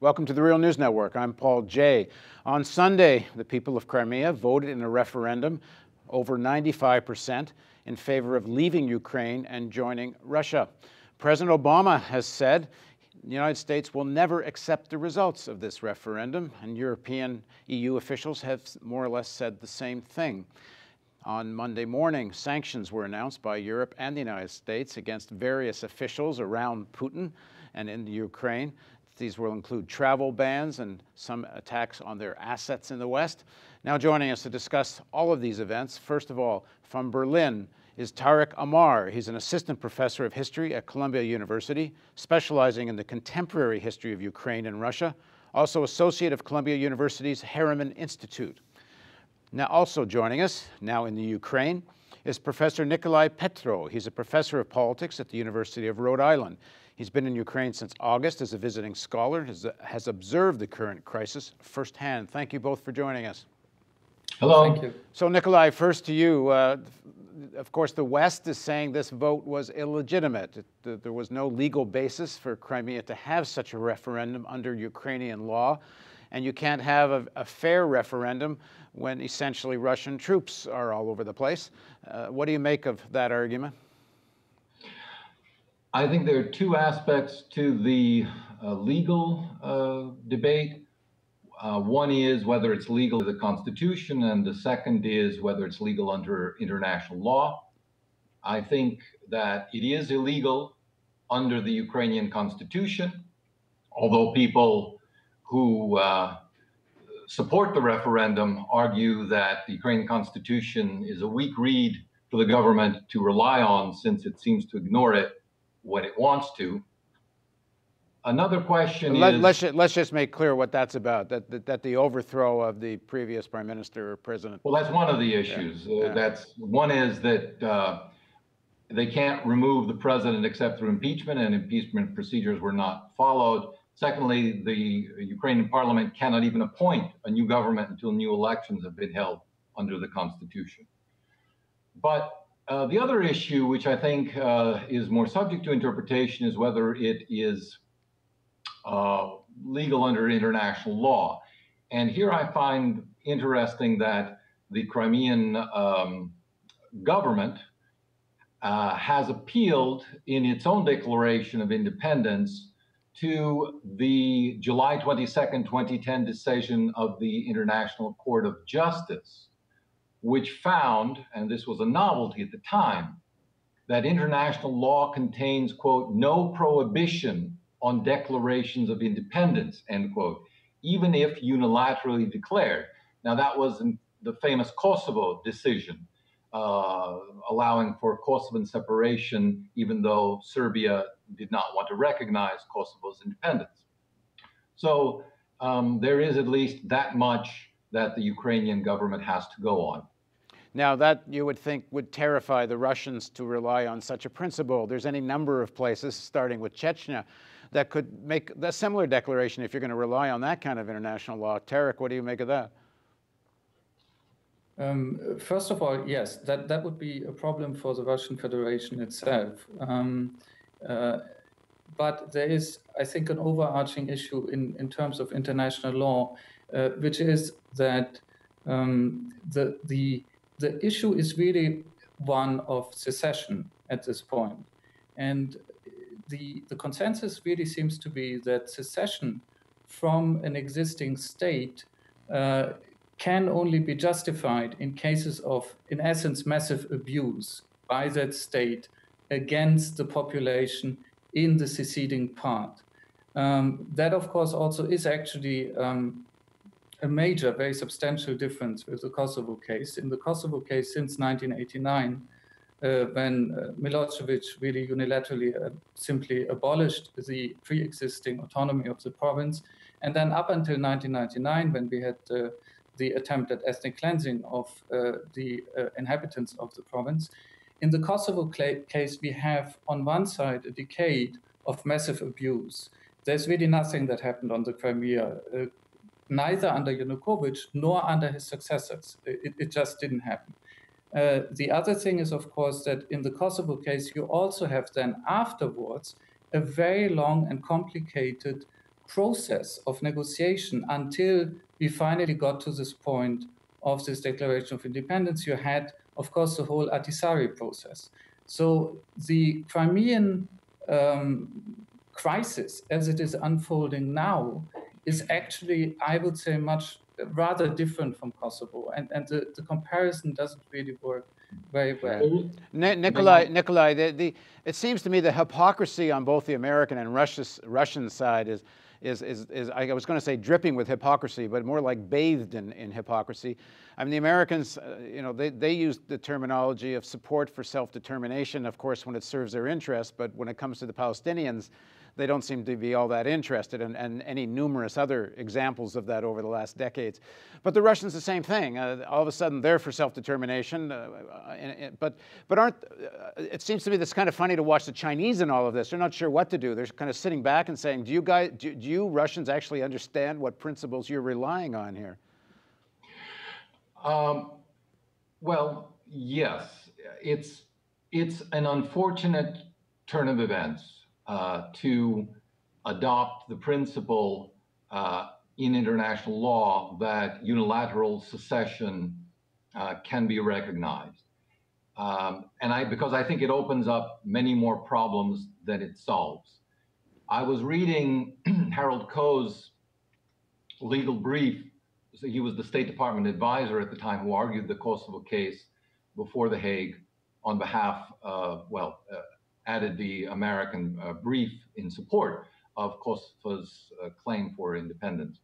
Welcome to the Real News Network. I'm Paul Jay. On Sunday, the people of Crimea voted in a referendum, over 95%, in favor of leaving Ukraine and joining Russia. President Obama has said the United States will never accept the results of this referendum, and European EU officials have more or less said the same thing. On Monday morning, sanctions were announced by Europe and the United States against various officials around Putin and in Ukraine. These will include travel bans and some attacks on their assets in the West. Now joining us to discuss all of these events, first of all, from Berlin, is Tarik Amar. He's an assistant professor of history at Columbia University, specializing in the contemporary history of Ukraine and Russia, also associate of Columbia University's Harriman Institute. Now also joining us, now in the Ukraine, is Professor Nicolai Petro. He's a professor of politics at the University of Rhode Island. He's been in Ukraine since August as a visiting scholar, has observed the current crisis firsthand. Thank you both for joining us. Hello. Thank you. So Nicolai, first to you. Of course, the West is saying this vote was illegitimate. There was no legal basis for Crimea to have such a referendum under Ukrainian law. And you can't have a fair referendum when essentially Russian troops are all over the place. What do you make of that argument? I think there are two aspects to the legal debate. One is whether it's legal under the Constitution, and the second is whether it's legal under international law. I think that it is illegal under the Ukrainian Constitution, although people who support the referendum argue that the Ukrainian Constitution is a weak reed for the government to rely on, since it seems to ignore it when it wants to. Another question is... Let's just make clear what that's about, that the overthrow of the previous prime minister or president... Well, that's one of the issues. One is that they can't remove the president except through impeachment, and impeachment procedures were not followed. Secondly, the Ukrainian parliament cannot even appoint a new government until new elections have been held under the Constitution. But the other issue, which I think is more subject to interpretation, is whether it is legal under international law. And here I find interesting that the Crimean government has appealed in its own declaration of independence to the July 22nd, 2010 decision of the International Court of Justice, which found, and this was a novelty at the time, that international law contains, quote, no prohibition on declarations of independence, end quote, even if unilaterally declared. Now, that was in the famous Kosovo decision, allowing for Kosovan separation, even though Serbia did not want to recognize Kosovo's independence. So there is at least that much that the Ukrainian government has to go on. Now, that you would think would terrify the Russians to rely on such a principle. There's any number of places, starting with Chechnya, that could make a similar declaration if you're going to rely on that kind of international law. Tarik, what do you make of that? First of all, yes, that would be a problem for the Russian Federation itself. But there is, I think, an overarching issue in terms of international law, which is that the issue is really one of secession at this point. And the consensus really seems to be that secession from an existing state can only be justified in cases of, in essence, massive abuse by that state against the population in the seceding part. That, of course, also is actually a major, very substantial difference with the Kosovo case. In the Kosovo case since 1989, when Milosevic really unilaterally simply abolished the pre-existing autonomy of the province, and then up until 1999, when we had the attempt at ethnic cleansing of the inhabitants of the province. In the Kosovo case, we have on one side a decade of massive abuse. There's really nothing that happened on the Crimea, neither under Yanukovych nor under his successors. It just didn't happen. The other thing is, of course, that in the Kosovo case, you also have then afterwards a very long and complicated process of negotiation until we finally got to this point of this Declaration of Independence. You had, of course, the whole Ahtisaari process. So the Crimean crisis, as it is unfolding now, is actually, I would say, much rather different from Kosovo, and the comparison doesn't really work very well. Nicolai, it seems to me the hypocrisy on both the American and Russian side is I was going to say dripping with hypocrisy, but more like bathed in hypocrisy. I mean, the Americans, they use the terminology of support for self-determination, of course, when it serves their interests, but when it comes to the Palestinians, they don't seem to be all that interested, and any numerous other examples of that over the last decades. But the Russians, the same thing. All of a sudden, they're for self-determination, but aren't? It seems to me that's kind of funny to watch the Chinese in all of this. They're not sure what to do. They're kind of sitting back and saying, do you Russians actually understand what principles you're relying on here? Well, yes, it's an unfortunate turn of events to adopt the principle in international law that unilateral secession can be recognized. Because I think it opens up many more problems than it solves. I was reading Harold Koh's legal brief. So he was the State Department advisor at the time who argued the Kosovo case before The Hague on behalf of, added the American brief in support of Kosovo's claim for independence.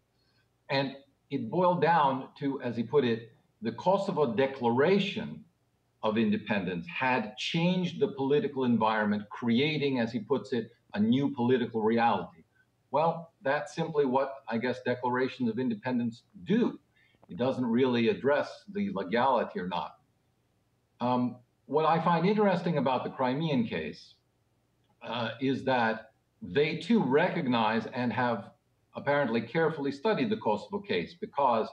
And it boiled down to, as he put it, the Kosovo Declaration of Independence had changed the political environment, creating, as he puts it, a new political reality. Well, that's simply what, I guess, declarations of independence do. It doesn't really address the legality or not. What I find interesting about the Crimean case is that they too recognize and have apparently carefully studied the Kosovo case, because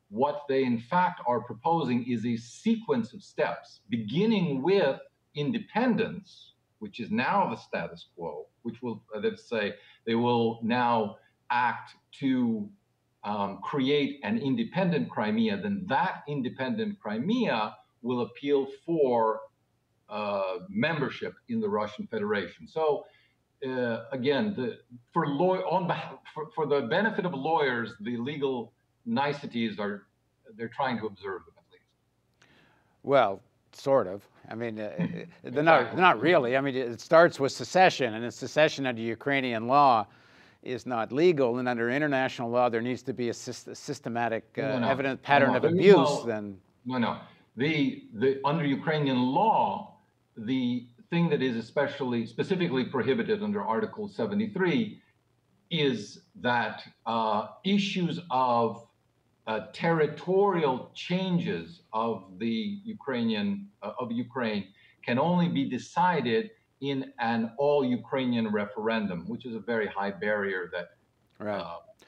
what they in fact are proposing is a sequence of steps, beginning with independence, which is now the status quo, which will, let's say, they will now act to create an independent Crimea. Then that independent Crimea will appeal for membership in the Russian Federation. So again, for the benefit of lawyers, the legal niceties they're trying to observe them, at least. Well, sort of. I mean, they're not really. I mean, it starts with secession, and secession under Ukrainian law is not legal, and under international law there needs to be a systematic evident pattern of abuse. Under Ukrainian law, the thing that is specifically prohibited under Article 73 is that issues of territorial changes of Ukraine can only be decided in an all-Ukrainian referendum, which is a very high barrier that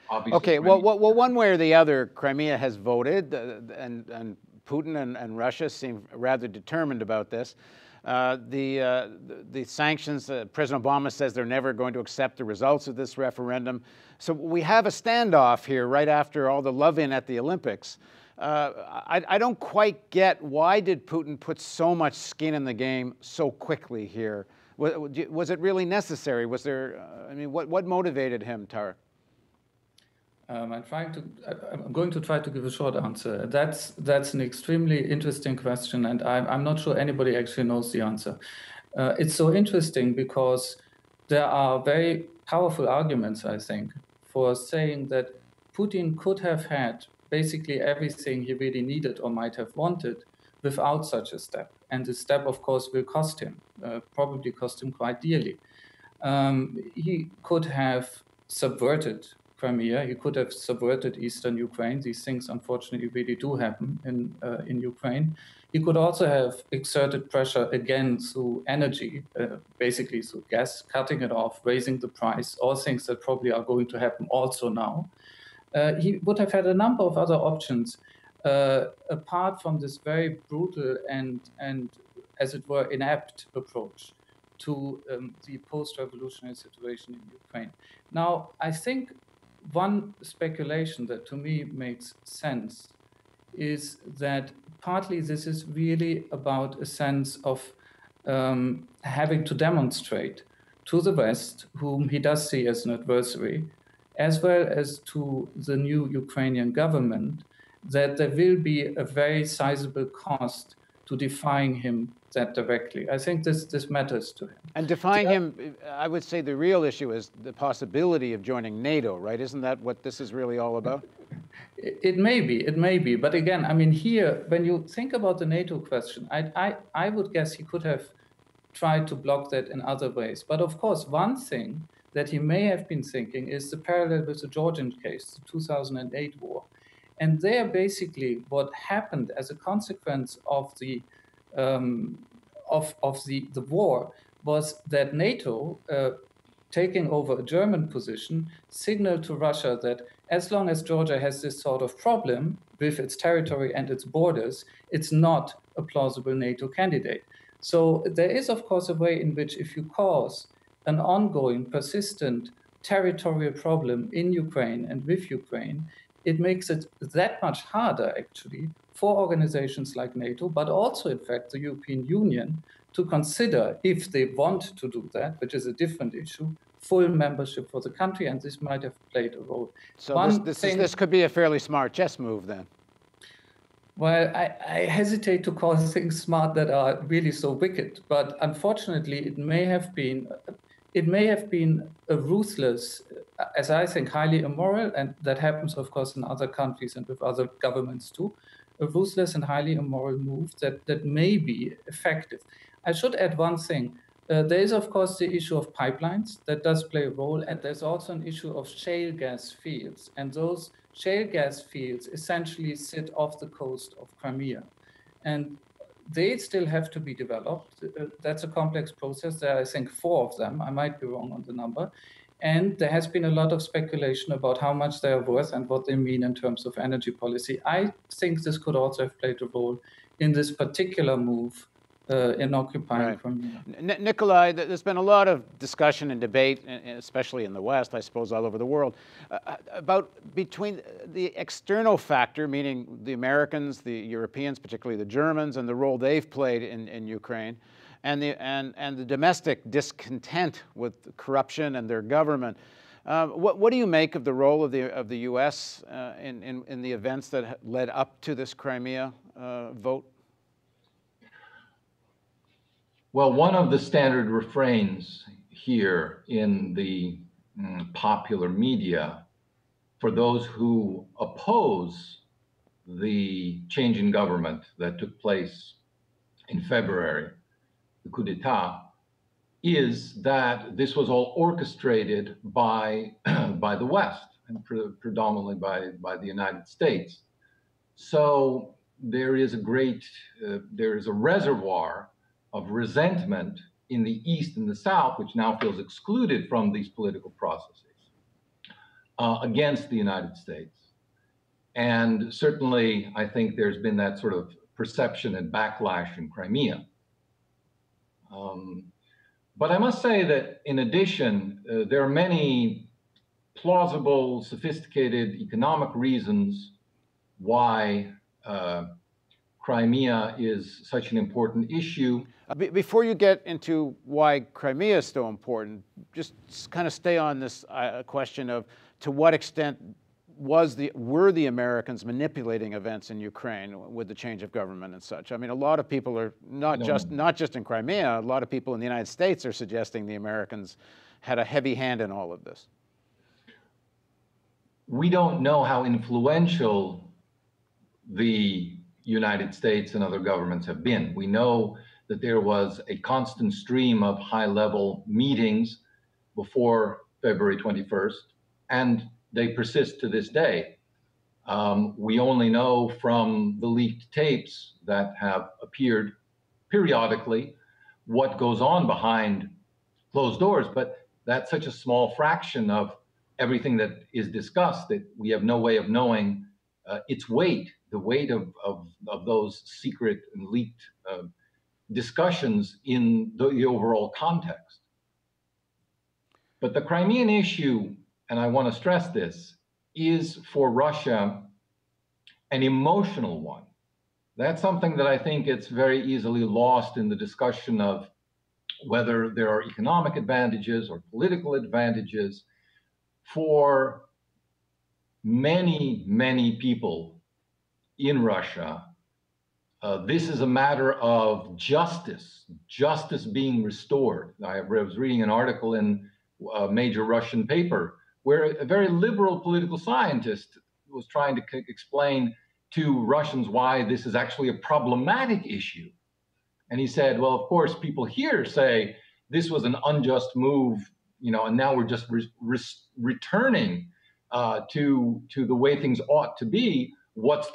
obviously. Okay, well, one way or the other, Crimea has voted, and Putin and Russia seem rather determined about this. The sanctions, President Obama says they're never going to accept the results of this referendum. So we have a standoff here right after all the love-in at the Olympics. I don't quite get, why did Putin put so much skin in the game so quickly here? Was it really necessary? Was there, what motivated him, Tarik? I'm going to try to give a short answer. That's an extremely interesting question, and I'm not sure anybody actually knows the answer. It's so interesting because there are very powerful arguments, I think, for saying that Putin could have had basically everything he really needed or might have wanted without such a step. And the step, of course, will cost him, probably cost him quite dearly. He could have subverted Crimea. He could have subverted eastern Ukraine. These things, unfortunately, really do happen in Ukraine. He could also have exerted pressure again through energy, basically through gas, cutting it off, raising the price, all things that probably are going to happen also now. He would have had a number of other options apart from this very brutal and as it were, inept approach to the post-revolutionary situation in Ukraine. Now, I think one speculation that to me makes sense is that partly this is really about a sense of having to demonstrate to the West, whom he does see as an adversary, as well as to the new Ukrainian government, that there will be a very sizable cost to defying him that directly. I think this matters to him. And defying him, I would say the real issue is the possibility of joining NATO, right? Isn't that what this is really all about? It may be. But again, I mean, here, when you think about the NATO question, I would guess he could have tried to block that in other ways. But of course, one thing that he may have been thinking is the parallel with the Georgian case, the 2008 war. And there, basically, what happened as a consequence of the war was that NATO, taking over a German position, signaled to Russia that as long as Georgia has this sort of problem with its territory and its borders, it's not a plausible NATO candidate. So there is, of course, a way in which if you cause an ongoing, persistent territorial problem in Ukraine and with Ukraine, it makes it that much harder, actually, for organizations like NATO, but also, in fact, the European Union, to consider, if they want to do that, which is a different issue, full membership for the country, and this might have played a role. So this could be a fairly smart chess move, then. Well, I hesitate to call things smart that are really so wicked, but unfortunately, it may have been a ruthless, as I think, highly immoral, and that happens, of course, in other countries and with other governments too, a ruthless and highly immoral move that may be effective. I should add one thing. There is, of course, the issue of pipelines that does play a role, and there's also an issue of shale gas fields. And those shale gas fields essentially sit off the coast of Crimea. And they still have to be developed. That's a complex process. There are, I think, 4 of them. I might be wrong on the number. And there has been a lot of speculation about how much they are worth and what they mean in terms of energy policy. I think this could also have played a role in this particular move in occupying Crimea. Nicolai, there's been a lot of discussion and debate, especially in the West, I suppose all over the world, about between the external factor, meaning the Americans, the Europeans, particularly the Germans, and the role they've played in Ukraine, and the domestic discontent with corruption and their government. What do you make of the role of the U.S. in the events that led up to this Crimea vote? Well, one of the standard refrains here in the popular media for those who oppose the change in government that took place in February, the coup d'etat, is that this was all orchestrated by the West and predominantly by the United States. So there is a reservoir of resentment in the East and the South, which now feels excluded from these political processes against the United States. And certainly, I think there's been that sort of perception and backlash in Crimea. But I must say that in addition, there are many plausible, sophisticated economic reasons why Crimea is such an important issue. Before you get into why Crimea is so important, just kind of stay on this question of to what extent were the Americans manipulating events in Ukraine with the change of government and such? I mean, a lot of people are not just in Crimea. A lot of people in the United States are suggesting the Americans had a heavy hand in all of this. We don't know how influential the United States and other governments have been. We know that there was a constant stream of high-level meetings before February 21st, and they persist to this day. We only know from the leaked tapes that have appeared periodically what goes on behind closed doors, but that's such a small fraction of everything that is discussed that we have no way of knowing its weight, the weight of those secret and leaked discussions in the overall context. But the Crimean issue and I want to stress this, is for Russia an emotional one. That's something that I think it's very easily lost in the discussion of whether there are economic advantages or political advantages. For many, many people in Russia, this is a matter of justice being restored. I was reading an article in a major Russian paper where a very liberal political scientist was trying to explain to Russians why this is actually a problematic issue. And he said, well, of course, people here say this was an unjust move, and now we're just returning to the way things ought to be.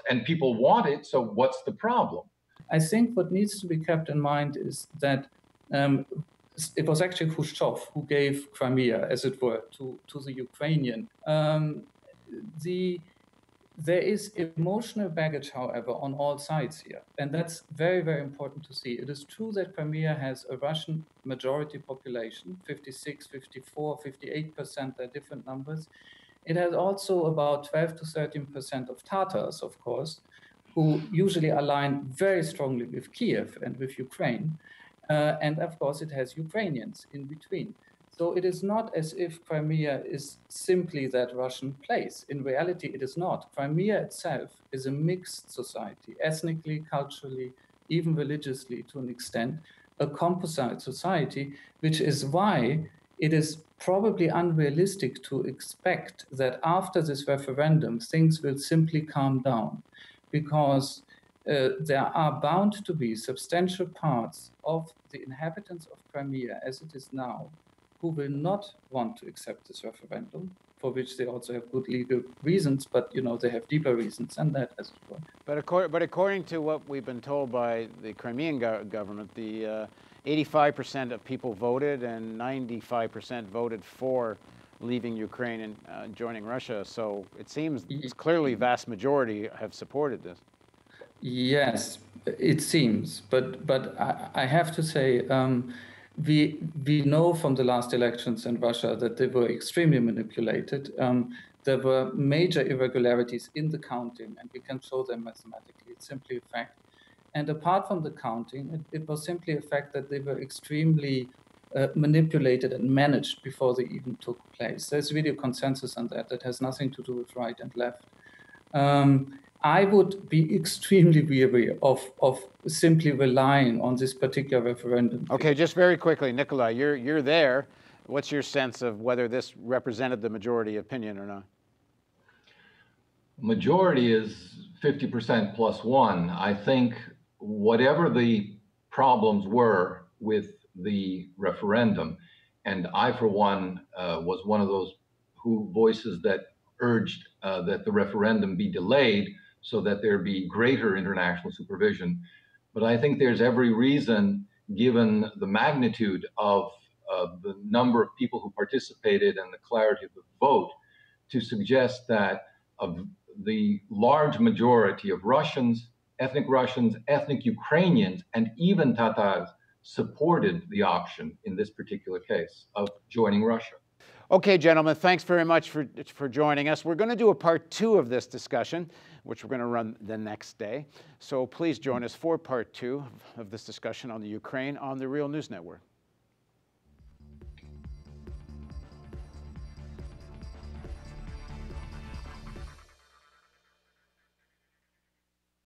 And people want it, so what's the problem? I think what needs to be kept in mind is that it was actually Khrushchev who gave Crimea, as it were, to the Ukrainian. There is emotional baggage, however, on all sides here. And that's very, very important to see. It is true that Crimea has a Russian majority population, 56, 54, 58%, they're different numbers. It has also about 12 to 13% of Tatars, of course, who usually align very strongly with Kiev and with Ukraine. And of course, it has Ukrainians in between. So it is not as if Crimea is simply that Russian place. In reality, it is not. Crimea itself is a mixed society, ethnically, culturally, even religiously to an extent, a composite society, which is why it is probably unrealistic to expect that after this referendum, things will simply calm down, because there are bound to be substantial parts of the inhabitants of Crimea, as it is now, who will not want to accept this referendum, for which they also have good legal reasons, but they have deeper reasons than that, as it were. But according to what we've been told by the Crimean government, the 85% of people voted and 95% voted for leaving Ukraine and joining Russia. So it seems it's clearly vast majority have supported this. Yes, it seems, but I have to say, we know from the last elections in Russia that they were extremely manipulated. There were major irregularities in the counting, and we can show them mathematically. It's simply a fact. And apart from the counting, it was simply a fact that they were extremely manipulated and managed before they even took place. There's really a consensus on that. That has nothing to do with right and left. I would be extremely weary of simply relying on this particular referendum. Okay, just very quickly, Nicolai, you're there. What's your sense of whether this represented the majority opinion or not? Majority is 50% plus one. I think whatever the problems were with the referendum, and I, for one, was one of those voices that urged that the referendum be delayed so that there be greater international supervision. But I think there's every reason, given the magnitude of the number of people who participated and the clarity of the vote, to suggest that the large majority of Russians, ethnic Ukrainians, and even Tatars supported the option in this particular case of joining Russia. Okay, gentlemen, thanks very much for joining us. We're going to do a part 2 of this discussion, which we're going to run the next day. So please join us for part 2 of this discussion on the Ukraine on the Real News Network.